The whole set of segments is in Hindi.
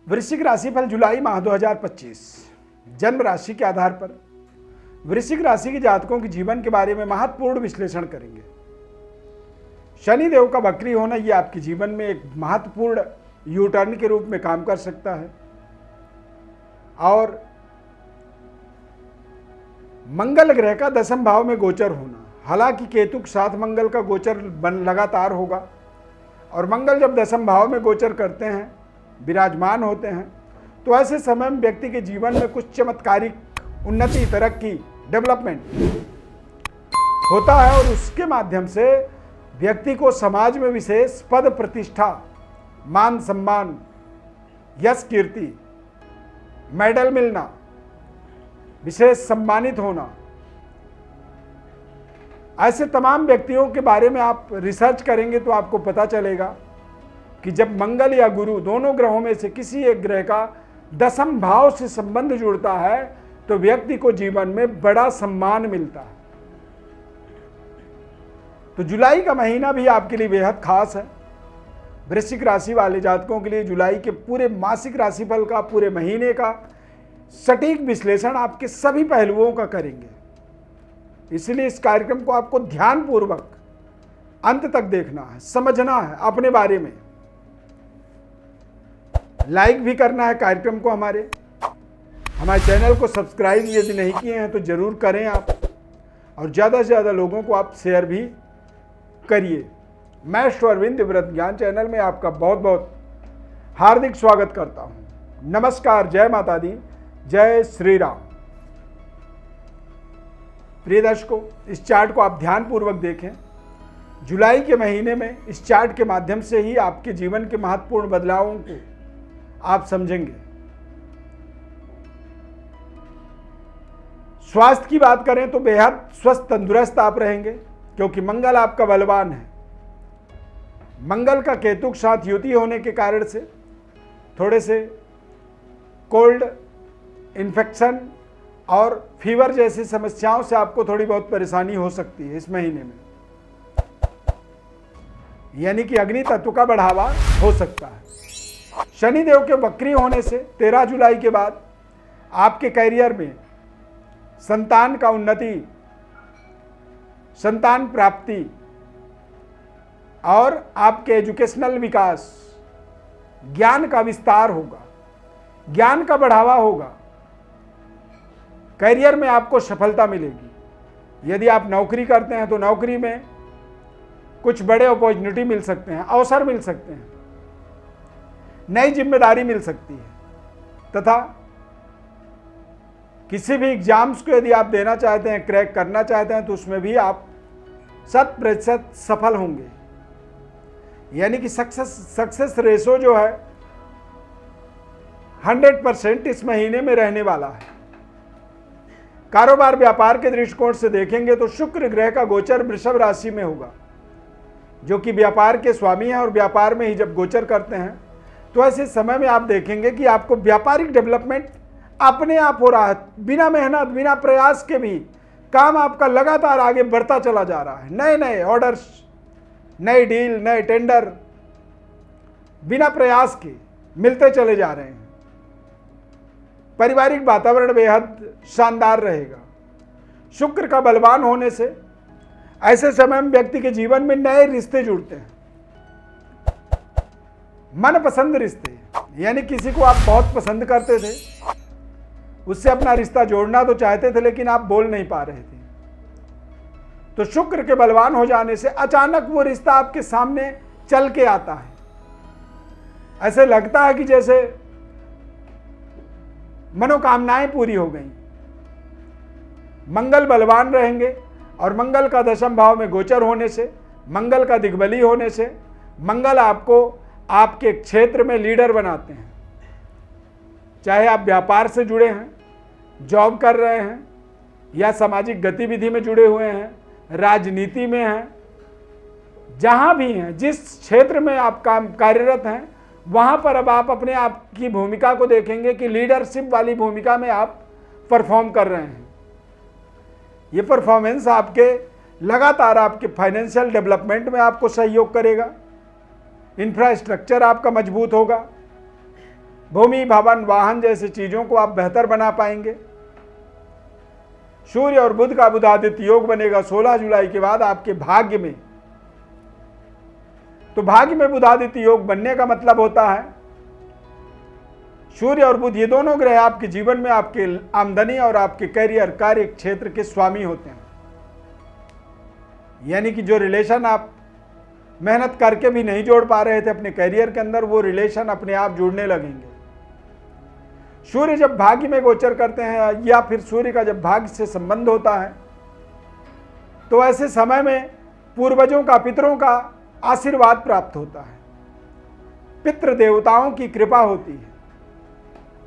वृश्चिक राशिफल जुलाई माह 2025 जन्म राशि के आधार पर वृश्चिक राशि के जातकों के जीवन के बारे में महत्वपूर्ण विश्लेषण करेंगे। शनि देव का वक्री होना यह आपके जीवन में एक महत्वपूर्ण यू टर्न के रूप में काम कर सकता है और मंगल ग्रह का दशम भाव में गोचर होना, हालांकि केतु के साथ मंगल का गोचर लगातार होगा और मंगल जब दशम भाव में गोचर करते हैं, विराजमान होते हैं, तो ऐसे समय में व्यक्ति के जीवन में कुछ चमत्कारिक उन्नति, तरक्की, डेवलपमेंट होता है और उसके माध्यम से व्यक्ति को समाज में विशेष पद, प्रतिष्ठा, मान सम्मान, यश, कीर्ति, मेडल मिलना, विशेष सम्मानित होना, ऐसे तमाम व्यक्तियों के बारे में आप रिसर्च करेंगे तो आपको पता चलेगा कि जब मंगल या गुरु दोनों ग्रहों में से किसी एक ग्रह का दशम भाव से संबंध जुड़ता है तो व्यक्ति को जीवन में बड़ा सम्मान मिलता है। तो जुलाई का महीना भी आपके लिए बेहद खास है। वृश्चिक राशि वाले जातकों के लिए जुलाई के पूरे मासिक राशिफल का, पूरे महीने का सटीक विश्लेषण आपके सभी पहलुओं का करेंगे। इसलिए इस कार्यक्रम को आपको ध्यानपूर्वक अंत तक देखना है, समझना है, अपने बारे में लाइक भी करना है कार्यक्रम को। हमारे चैनल को सब्सक्राइब यदि नहीं किए हैं तो जरूर करें आप, और ज़्यादा से ज़्यादा लोगों को आप शेयर भी करिए। मैं अरविंद व्रत ज्ञान चैनल में आपका बहुत बहुत हार्दिक स्वागत करता हूं। नमस्कार, जय माता दी, जय श्री राम। प्रिय दर्शकों, इस चार्ट को आप ध्यानपूर्वक देखें। जुलाई के महीने में इस चार्ट के माध्यम से ही आपके जीवन के महत्वपूर्ण बदलावों को आप समझेंगे। स्वास्थ्य की बात करें तो बेहद स्वस्थ, तंदुरुस्त आप रहेंगे क्योंकि मंगल आपका बलवान है। मंगल का केतु के साथ युति होने के कारण से थोड़े से कोल्ड, इन्फेक्शन और फीवर जैसी समस्याओं से आपको थोड़ी बहुत परेशानी हो सकती है इस महीने में, यानी कि अग्नि तत्व का बढ़ावा हो सकता है। शनि देव के वक्री होने से 13 जुलाई के बाद आपके कैरियर में संतान का उन्नति, संतान प्राप्ति और आपके एजुकेशनल विकास, ज्ञान का विस्तार होगा, ज्ञान का बढ़ावा होगा। कैरियर में आपको सफलता मिलेगी। यदि आप नौकरी करते हैं तो नौकरी में कुछ बड़े अपॉर्चुनिटी मिल सकते हैं, अवसर मिल सकते हैं, नई जिम्मेदारी मिल सकती है, तथा किसी भी एग्जाम्स को यदि आप देना चाहते हैं, क्रैक करना चाहते हैं तो उसमें भी आप 100% सफल होंगे। यानी कि सक्सेस रेशो जो है 100% इस महीने में रहने वाला है। कारोबार व्यापार के दृष्टिकोण से देखेंगे तो शुक्र ग्रह का गोचर वृषभ राशि में होगा, जो कि व्यापार के स्वामी हैं और व्यापार में ही जब गोचर करते हैं तो ऐसे समय में आप देखेंगे कि आपको व्यापारिक डेवलपमेंट अपने आप हो रहा है। बिना मेहनत, बिना प्रयास के भी काम आपका लगातार आगे बढ़ता चला जा रहा है। नए नए ऑर्डर्स, नए डील, नए टेंडर बिना प्रयास के मिलते चले जा रहे हैं। पारिवारिक वातावरण बेहद शानदार रहेगा। शुक्र का बलवान होने से ऐसे समय में व्यक्ति के जीवन में नए रिश्ते जुड़ते हैं, मनपसंद रिश्ते, यानी किसी को आप बहुत पसंद करते थे, उससे अपना रिश्ता जोड़ना तो चाहते थे लेकिन आप बोल नहीं पा रहे थे, तो शुक्र के बलवान हो जाने से अचानक वो रिश्ता आपके सामने चल के आता है। ऐसे लगता है कि जैसे मनोकामनाएं पूरी हो गई। मंगल बलवान रहेंगे और मंगल का दशम भाव में गोचर होने से, मंगल का दिग्बली होने से, मंगल आपको आपके क्षेत्र में लीडर बनाते हैं। चाहे आप व्यापार से जुड़े हैं, जॉब कर रहे हैं, या सामाजिक गतिविधि में जुड़े हुए हैं, राजनीति में हैं, जहां भी हैं, जिस क्षेत्र में आप काम कार्यरत हैं, वहां पर अब आप अपने आप की भूमिका को देखेंगे कि लीडरशिप वाली भूमिका में आप परफॉर्म कर रहे हैं। ये परफॉर्मेंस आपके लगातार आपके फाइनेंशियल डेवलपमेंट में आपको सहयोग करेगा। इंफ्रास्ट्रक्चर आपका मजबूत होगा, भूमि, भवन, वाहन जैसी चीजों को आप बेहतर बना पाएंगे। सूर्य और बुध का बुधादित्य योग बनेगा 16 जुलाई के बाद आपके भाग्य में। तो भाग्य में बुधादित्य योग बनने का मतलब होता है सूर्य और बुध, ये दोनों ग्रह आपके जीवन में आपके आमदनी और आपके करियर, कार्य क्षेत्र के स्वामी होते हैं। यानी कि जो रिलेशन आप मेहनत करके भी नहीं जोड़ पा रहे थे अपने करियर के अंदर, वो रिलेशन अपने आप जुड़ने लगेंगे। सूर्य जब भाग्य में गोचर करते हैं या फिर सूर्य का जब भाग्य से संबंध होता है, तो ऐसे समय में पूर्वजों का, पितरों का आशीर्वाद प्राप्त होता है, पितृ देवताओं की कृपा होती है,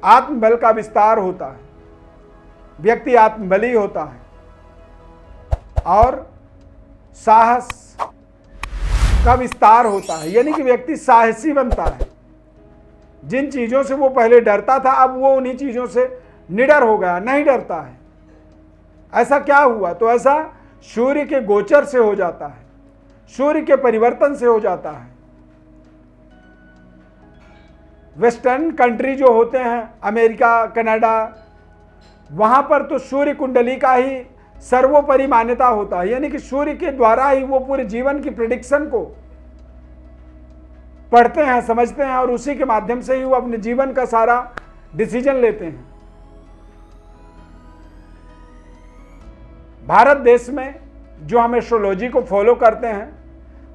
आत्मबल का विस्तार होता है, व्यक्ति आत्मबली होता है और साहस का विस्तार होता है। यानी कि व्यक्ति साहसी बनता है। जिन चीजों से वो पहले डरता था, अब वो उन्हीं चीजों से निडर हो गया, नहीं डरता है। ऐसा क्या हुआ? तो ऐसा सूर्य के गोचर से हो जाता है, सूर्य के परिवर्तन से हो जाता है। वेस्टर्न कंट्री जो होते हैं, अमेरिका, कनाडा, वहां पर तो सूर्य कुंडली का ही सर्वोपरि मान्यता होता है। यानी कि सूर्य के द्वारा ही वो पूरे जीवन की प्रेडिक्शन को पढ़ते हैं, समझते हैं और उसी के माध्यम से ही वो अपने जीवन का सारा डिसीजन लेते हैं। भारत देश में जो हम एस्ट्रोलॉजी को फॉलो करते हैं,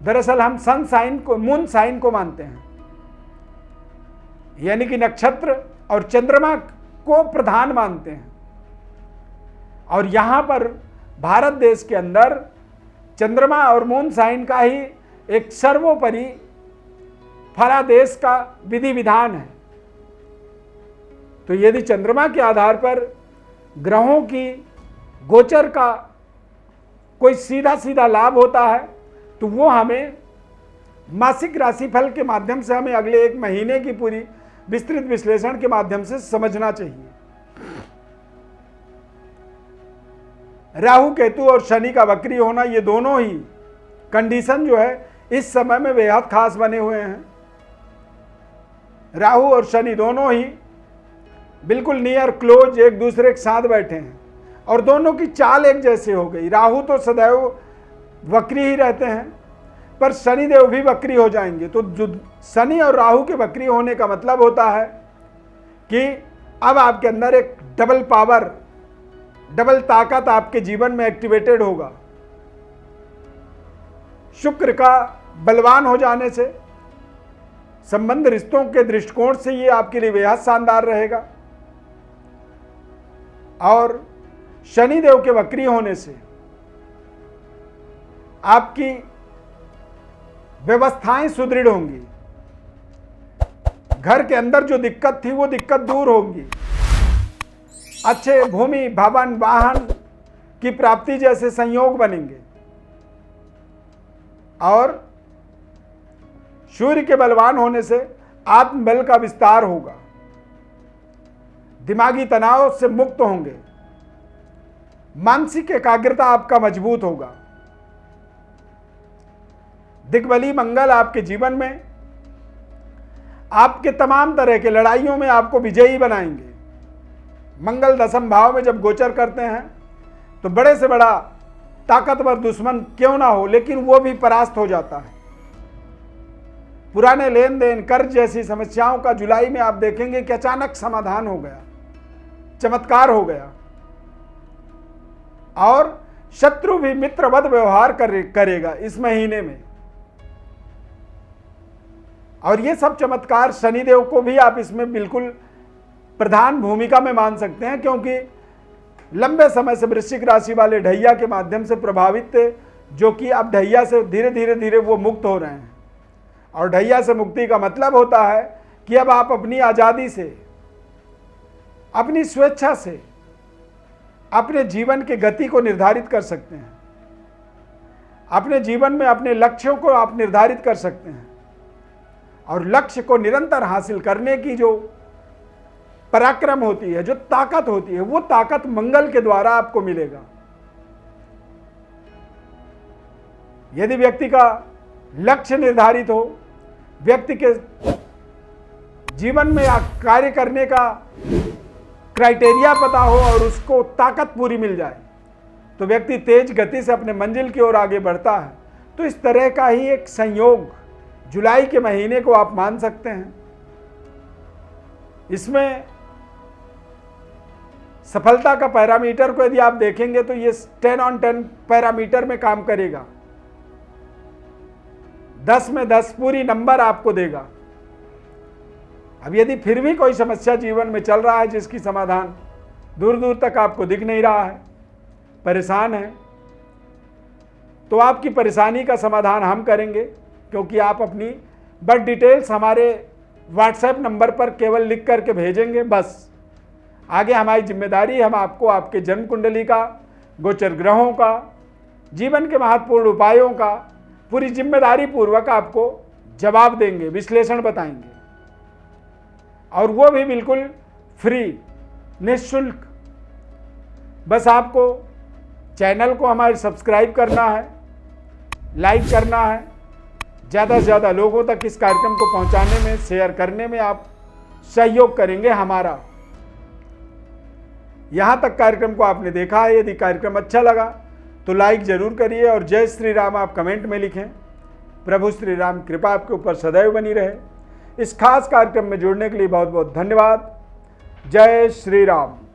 दरअसल हम सन साइन को, मून साइन को मानते हैं। यानी कि नक्षत्र और चंद्रमा को प्रधान मानते हैं। और यहां पर भारत देश के अंदर चंद्रमा और मून साइन का ही एक सर्वोपरि फलादेश का विधि विधान है। तो यदि चंद्रमा के आधार पर ग्रहों की गोचर का कोई सीधा सीधा लाभ होता है, तो वो हमें मासिक राशिफल के माध्यम से, हमें अगले एक महीने की पूरी विस्तृत विश्लेषण के माध्यम से समझना चाहिए। राहु, केतु और शनि का वक्री होना, ये दोनों ही कंडीशन जो है इस समय में बेहद खास बने हुए हैं। राहु और शनि दोनों ही बिल्कुल नियर क्लोज एक दूसरे के साथ बैठे हैं और दोनों की चाल एक जैसे हो गई। राहु तो सदैव वक्री ही रहते हैं, पर शनिदेव भी वक्री हो जाएंगे। तो जो शनि और राहु के वक्री होने का मतलब होता है कि अब आपके अंदर एक डबल पावर, डबल ताकत आपके जीवन में एक्टिवेटेड होगा। शुक्र का बलवान हो जाने से संबंध रिश्तों के दृष्टिकोण से ये आपके लिए बेहद शानदार रहेगा। और शनिदेव के वक्री होने से आपकी व्यवस्थाएं सुदृढ़ होंगी। घर के अंदर जो दिक्कत थी वो दिक्कत दूर होगी। अच्छे भूमि, भवन, वाहन की प्राप्ति जैसे संयोग बनेंगे। और सूर्य के बलवान होने से आत्मबल का विस्तार होगा। दिमागी तनाव से मुक्त होंगे। मानसिक एकाग्रता आपका मजबूत होगा। दिग्बली मंगल आपके जीवन में आपके तमाम तरह के लड़ाइयों में आपको विजयी बनाएंगे। मंगल दशम भाव में जब गोचर करते हैं तो बड़े से बड़ा ताकतवर दुश्मन क्यों ना हो, लेकिन वो भी परास्त हो जाता है। पुराने लेन देन, कर्ज जैसी समस्याओं का जुलाई में आप देखेंगे कि अचानक समाधान हो गया, चमत्कार हो गया। और शत्रु भी मित्रवत व्यवहार करेगा इस महीने में। और ये सब चमत्कार शनिदेव को भी आप इसमें बिल्कुल प्रधान भूमिका में मान सकते हैं, क्योंकि लंबे समय से वृश्चिक राशि वाले ढैया के माध्यम से प्रभावित थे, जो कि अब ढैया से धीरे धीरे वो मुक्त हो रहे हैं। और ढैया से मुक्ति का मतलब होता है कि अब आप अपनी आज़ादी से, अपनी स्वेच्छा से अपने जीवन के गति को निर्धारित कर सकते हैं। अपने जीवन में अपने लक्ष्यों को आप निर्धारित कर सकते हैं। और लक्ष्य को निरंतर हासिल करने की जो पराक्रम होती है, जो ताकत होती है, वो ताकत मंगल के द्वारा आपको मिलेगा। यदि व्यक्ति का लक्ष्य निर्धारित हो, व्यक्ति के जीवन में कार्य करने का क्राइटेरिया पता हो और उसको ताकत पूरी मिल जाए तो व्यक्ति तेज गति से अपने मंजिल की ओर आगे बढ़ता है। तो इस तरह का ही एक संयोग जुलाई के महीने को आप मान सकते हैं। इसमें सफलता का पैरामीटर को यदि आप देखेंगे तो ये 10 on 10 पैरामीटर में काम करेगा। 10 में 10 पूरी नंबर आपको देगा। अब यदि फिर भी कोई समस्या जीवन में चल रहा है जिसकी समाधान दूर दूर तक आपको दिख नहीं रहा है, परेशान है, तो आपकी परेशानी का समाधान हम करेंगे, क्योंकि आप अपनी बर्थ डिटेल्स हमारे व्हाट्सएप नंबर पर केवल लिख करके भेजेंगे। बस आगे हमारी जिम्मेदारी, हम आपको आपके जन्म कुंडली का, गोचर ग्रहों का, जीवन के महत्वपूर्ण उपायों का पूरी जिम्मेदारी पूर्वक आपको जवाब देंगे, विश्लेषण बताएंगे, और वो भी बिल्कुल फ्री, निःशुल्क। बस आपको चैनल को हमारे सब्सक्राइब करना है, लाइक करना है, ज़्यादा से ज़्यादा लोगों तक इस कार्यक्रम को पहुंचाने में, शेयर करने में आप सहयोग करेंगे हमारा। यहाँ तक कार्यक्रम को आपने देखा है, यदि कार्यक्रम अच्छा लगा तो लाइक जरूर करिए और जय श्री राम आप कमेंट में लिखें। प्रभु श्री राम कृपा आपके ऊपर सदैव बनी रहे। इस खास कार्यक्रम में जुड़ने के लिए बहुत बहुत धन्यवाद। जय श्री राम।